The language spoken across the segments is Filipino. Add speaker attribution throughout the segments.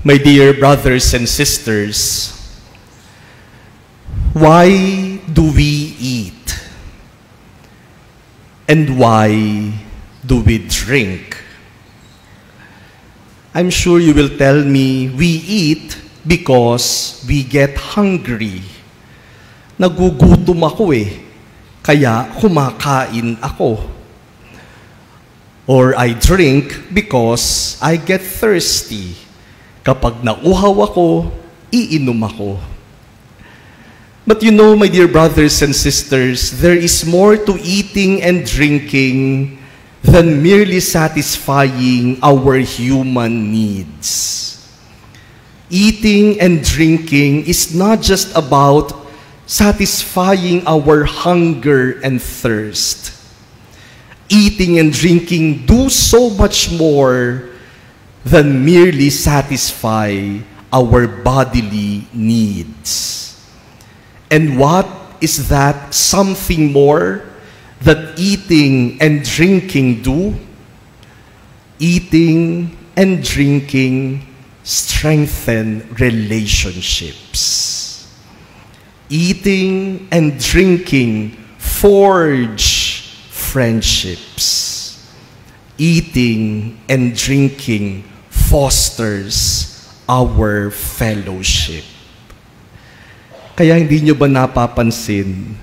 Speaker 1: My dear brothers and sisters, why do we eat? And why do we drink? I'm sure you will tell me we eat because we get hungry. Nagugutom ako kaya kumakain ako. Or I drink because I get thirsty. Kapag nauhaw ako, iinom ako. But you know, my dear brothers and sisters, there is more to eating and drinking than merely satisfying our human needs. Eating and drinking is not just about satisfying our hunger and thirst. Eating and drinking do so much more than merely satisfy our bodily needs. And what is that something more that eating and drinking do? Eating and drinking strengthen relationships. Eating and drinking forge friendships. Eating and drinking fosters our fellowship. Kaya hindi nyo ba napapansin,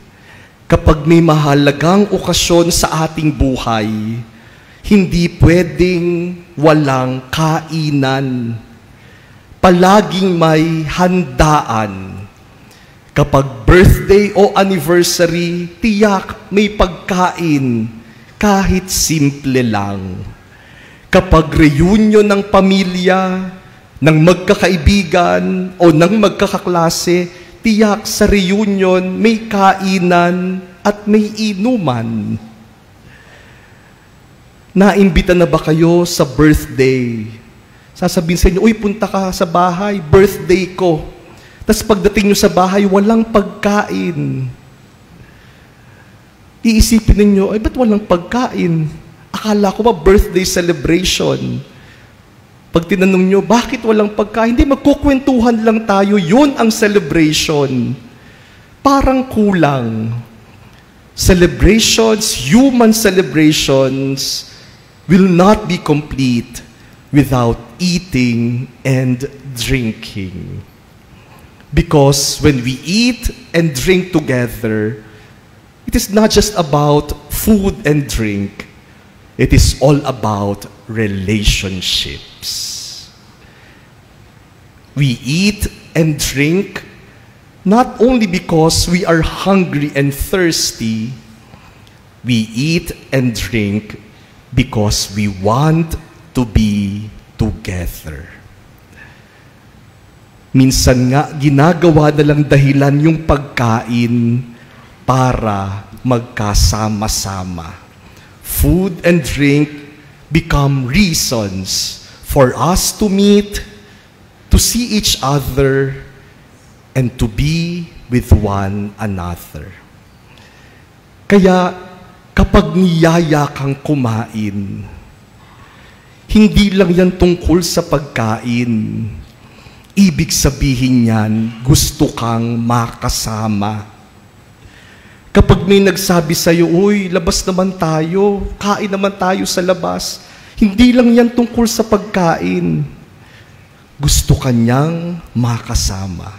Speaker 1: kapag may mahalagang okasyon sa ating buhay, hindi pwedeng walang kainan. Palaging may handaan. Kapag birthday o anniversary, tiyak may pagkain, kahit simple lang. Kapag reunion ng pamilya, ng magkakaibigan o ng magkakaklase, tiyak sa reunion may kainan at may inuman. Naimbita na ba kayo sa birthday? Sasabihin sa inyo, uy, punta ka sa bahay, birthday ko. Tapos pagdating nyo sa bahay, walang pagkain. Iisipin ninyo, ay, ba't walang pagkain? Akala ko ba birthday celebration? Pag tinanong nyo, bakit walang pagkain? Hindi, magkukwentuhan lang tayo. Yun ang celebration. Parang kulang. Celebrations, human celebrations, will not be complete without eating and drinking. Because when we eat and drink together, it is not just about food and drink. It is all about relationships. We eat and drink not only because we are hungry and thirsty. We eat and drink because we want to be together. Minsan nga, ginagawa na lang dahilan yung pagkain para magkasama-sama. Food and drink become reasons for us to meet, to see each other, and to be with one another. Kaya, kapag niyaya kang kumain, hindi lang yan tungkol sa pagkain. Ibig sabihin yan, gusto kang makasama. Kapag may nagsabi sa'yo, uy, labas naman tayo, kain naman tayo sa labas, hindi lang yan tungkol sa pagkain. Gusto kanyang makasama.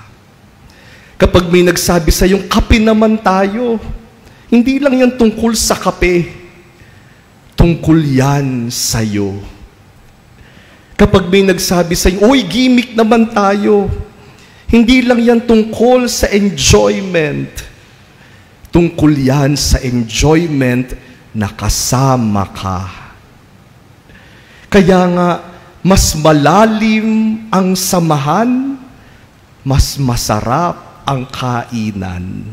Speaker 1: Kapag may nagsabi sa'yo, kape naman tayo, hindi lang yan tungkol sa kape. Tungkol yan sa'yo. Kapag may nagsabi sa'yo, uy, gimmick naman tayo, hindi lang yan tungkol sa enjoyment. Tungkol yan sa enjoyment na kasama ka. Kaya nga, mas malalim ang samahan, mas masarap ang kainan.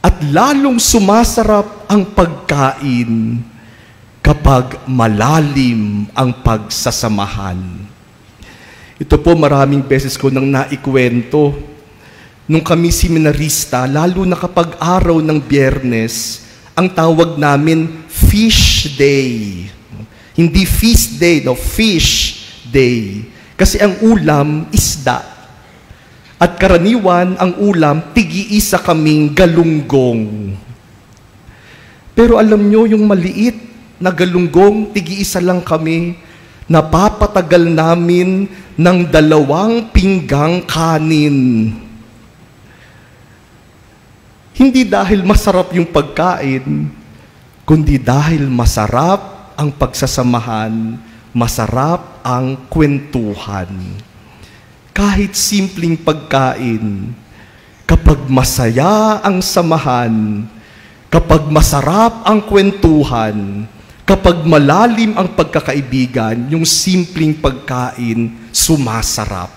Speaker 1: At lalong sumasarap ang pagkain kapag malalim ang pagsasamahan. Ito po, maraming beses ko nang naikwento. Nung kami seminarista, lalo na kapag araw ng Biyernes, ang tawag namin Fish Day. Hindi feast day, no, Fish Day. Kasi ang ulam, isda. At karaniwan, ang ulam, tig-iisa kaming galunggong. Pero alam nyo, yung maliit na galunggong, tig-iisa lang kami, napapatagal namin ng 2 pinggang kanin. Hindi dahil masarap yung pagkain, kundi dahil masarap ang pagsasamahan, masarap ang kwentuhan. Kahit simpleng pagkain, kapag masaya ang samahan, kapag masarap ang kwentuhan, kapag malalim ang pagkakaibigan, yung simpleng pagkain, sumasarap.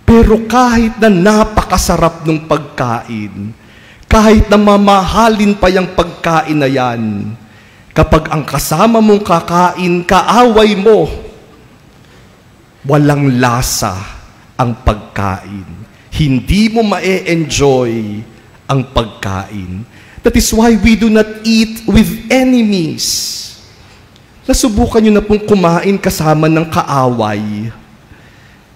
Speaker 1: Pero kahit na napakasarap ng pagkain, kahit na mamahalin pa yung pagkain na yan, kapag ang kasama mong kakain, kaaway mo, walang lasa ang pagkain. Hindi mo ma-enjoy ang pagkain. That is why we do not eat with enemies. Nasubukan nyo na pong kumain kasama ng kaaway.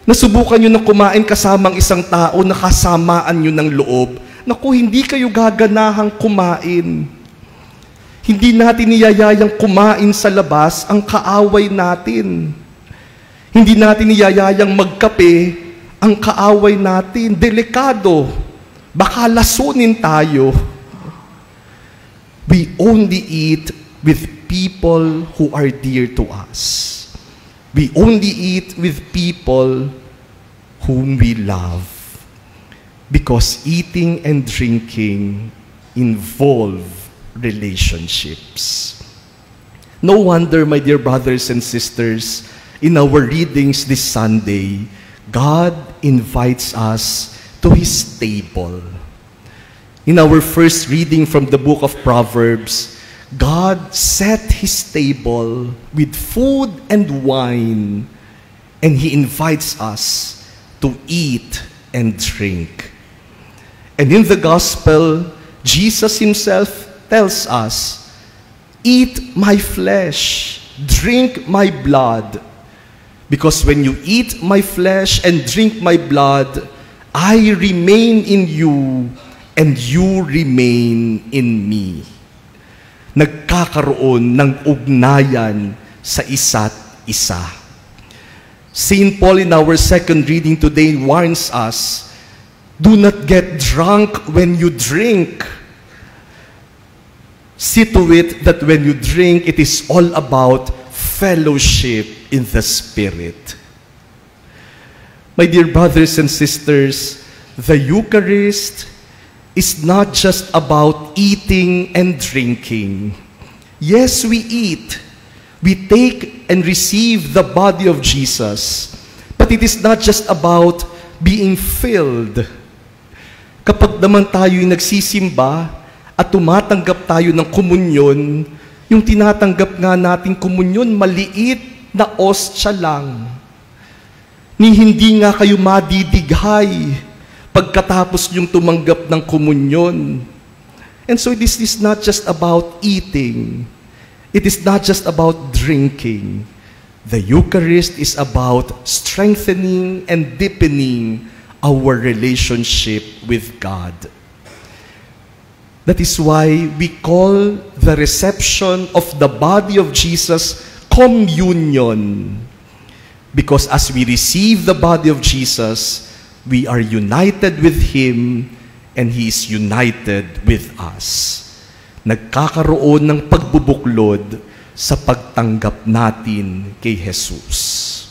Speaker 1: Nasubukan nyo na kumain kasama ang isang tao na kasamaan nyo ng loob. Naku, hindi kayo gaganahang kumain. Hindi natin niyayayang kumain sa labas ang kaaway natin. Hindi natin niyayayang magkape ang kaaway natin. Delikado. Baka lasunin tayo. We only eat with people who are dear to us. We only eat with people whom we love. Because eating and drinking involve relationships. No wonder, my dear brothers and sisters, in our readings this Sunday, God invites us to His table. In our first reading from the book of Proverbs, God set His table with food and wine, and He invites us to eat and drink. And in the Gospel, Jesus Himself tells us, "Eat my flesh, drink my blood, because when you eat my flesh and drink my blood, I remain in you, and you remain in me." Nagkakaroon ng ugnayan sa isa't isa. St. Paul in our second reading today warns us, do not get drunk when you drink. See to it that when you drink, it is all about fellowship in the Spirit. My dear brothers and sisters, the Eucharist is not just about eating and drinking. Yes, we eat. We take and receive the body of Jesus. But it is not just about being filled. Kapag naman tayo'y nagsisimba at tumatanggap tayo ng komunyon, yung tinatanggap nga nating komunyon, maliit na ostya lang. Ni hindi nga kayo madidighay pagkatapos yung tumanggap ng komunyon. And so this is not just about eating. It is not just about drinking. The Eucharist is about strengthening and deepening our relationship with God. That is why we call the reception of the body of Jesus communion. Because as we receive the body of Jesus, we are united with Him and He is united with us. Nagkakaroon ng pagbubuklod sa pagtanggap natin kay Jesus.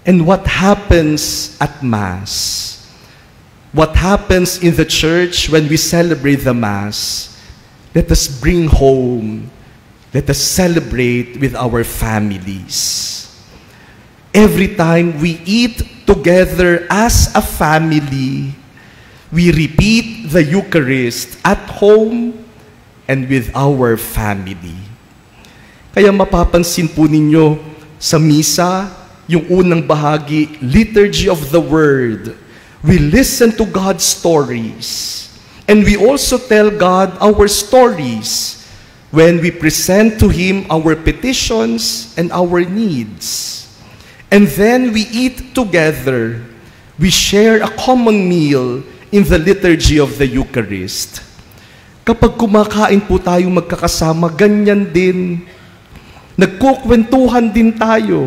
Speaker 1: And what happens at Mass? What happens in the church when we celebrate the Mass? Let us bring home. Let us celebrate with our families. Every time we eat together as a family, we repeat the Eucharist at home and with our family. Kaya mapapansin po ninyo sa misa, yung unang bahagi, Liturgy of the Word, we listen to God's stories. And we also tell God our stories when we present to Him our petitions and our needs. And then we eat together. We share a common meal in the liturgy of the Eucharist. Kapag kumakain po tayo magkakasama, ganyan din. Nagkukwentuhan din tayo.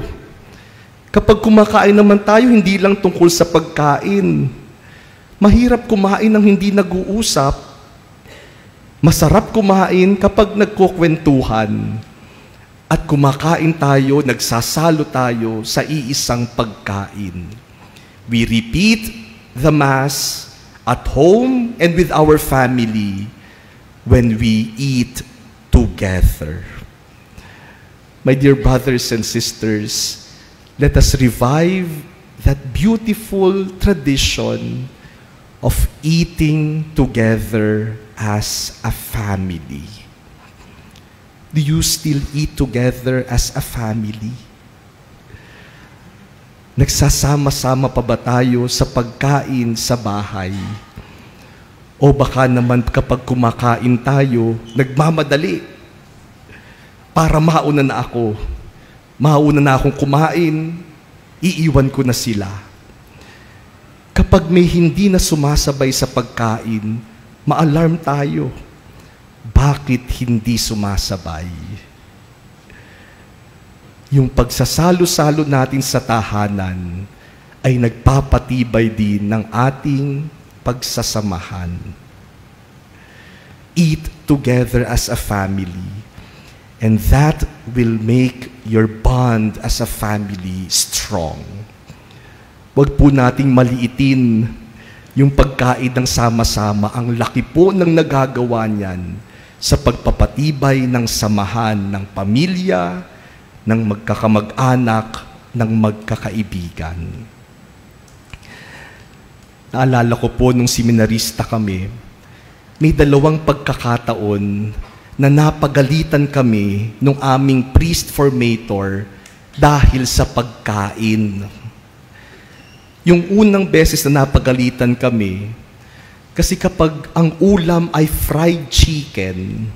Speaker 1: Kapag kumakain naman tayo, hindi lang tungkol sa pagkain. Mahirap kumain ng hindi nag-uusap. Masarap kumain kapag nagkukwentuhan. At kumakain tayo, nagsasalo tayo sa iisang pagkain. We repeat the Mass at home and with our family when we eat together. My dear brothers and sisters, let us revive that beautiful tradition of eating together as a family. Do you still eat together as a family? Nagsasama-sama pa ba tayo sa pagkain sa bahay? O baka naman kapag kumakain tayo, nagmamadali para mauna na ako. Mauna na akong kumain, iiwan ko na sila. Kapag may hindi na sumasabay sa pagkain, ma-alarm tayo. Bakit hindi sumasabay? Yung pagsasalo-salo natin sa tahanan ay nagpapatibay din ng ating pagsasamahan. Eat together as a family, and that will make your bond as a family strong. Huwag po nating maliitin yung pagkain ng sama-sama. Ang laki po ng nagagawa niyan sa pagpapatibay ng samahan ng pamilya, ng magkakamag-anak, ng magkakaibigan. Naalala ko po nung seminarista kami, may 2 pagkakataon na napagalitan kami nung aming priest formator dahil sa pagkain. Yung unang beses na napagalitan kami, kasi kapag ang ulam ay fried chicken,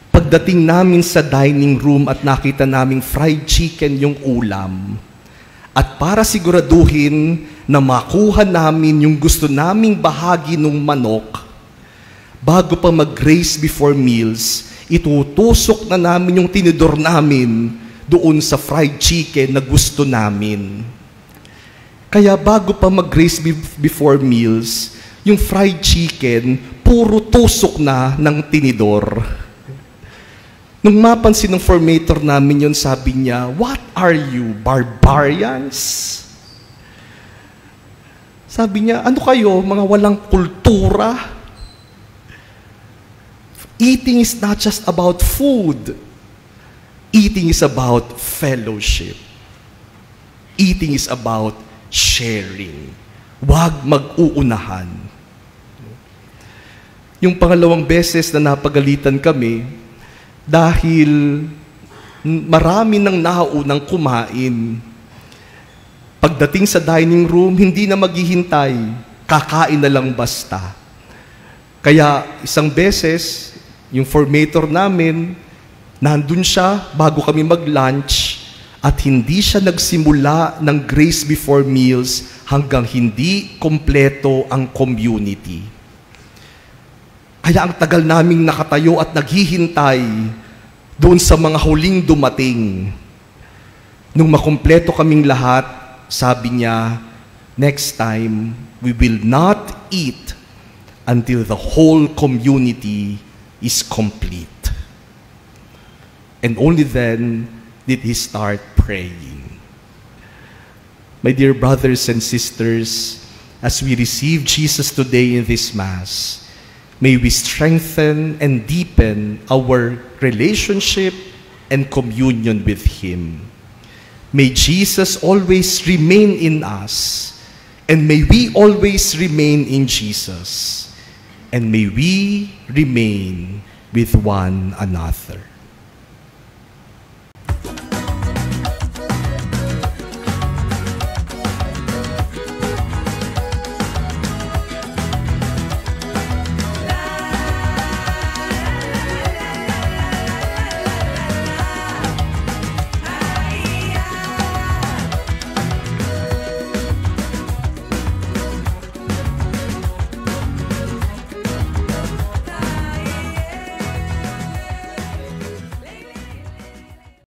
Speaker 1: pagdating namin sa dining room at nakita naming fried chicken yung ulam, at para siguraduhin na makuha namin yung gusto naming bahagi ng manok, bago pa mag-grace before meals, itutusok na namin yung tinidor namin doon sa fried chicken na gusto namin. Kaya bago pa mag-grace before meals, yung fried chicken, puro tusok na ng tinidor. Nung mapansin ng formator namin yun, sabi niya, "What are you, barbarians?" Sabi niya, "Ano kayo, mga walang kultura? Eating is not just about food. Eating is about fellowship. Eating is about sharing. Huwag mag-uunahan." Yung pangalawang beses na napagalitan kami, dahil marami nang naunang kumain. Pagdating sa dining room, hindi na maghihintay. Kakain na lang basta. Kaya isang beses, yung formator namin, nandun siya bago kami mag-lunch at hindi siya nagsimula ng grace before meals hanggang hindi kompleto ang community. Kaya ang tagal naming nakatayo at naghihintay doon sa mga huling dumating. Nung makumpleto kaming lahat, sabi niya, "Next time, we will not eat until the whole community is complete." And only then did he start praying. My dear brothers and sisters, as we receive Jesus today in this Mass, may we strengthen and deepen our relationship and communion with Him. May Jesus always remain in us, and may we always remain in Jesus, and may we remain with one another.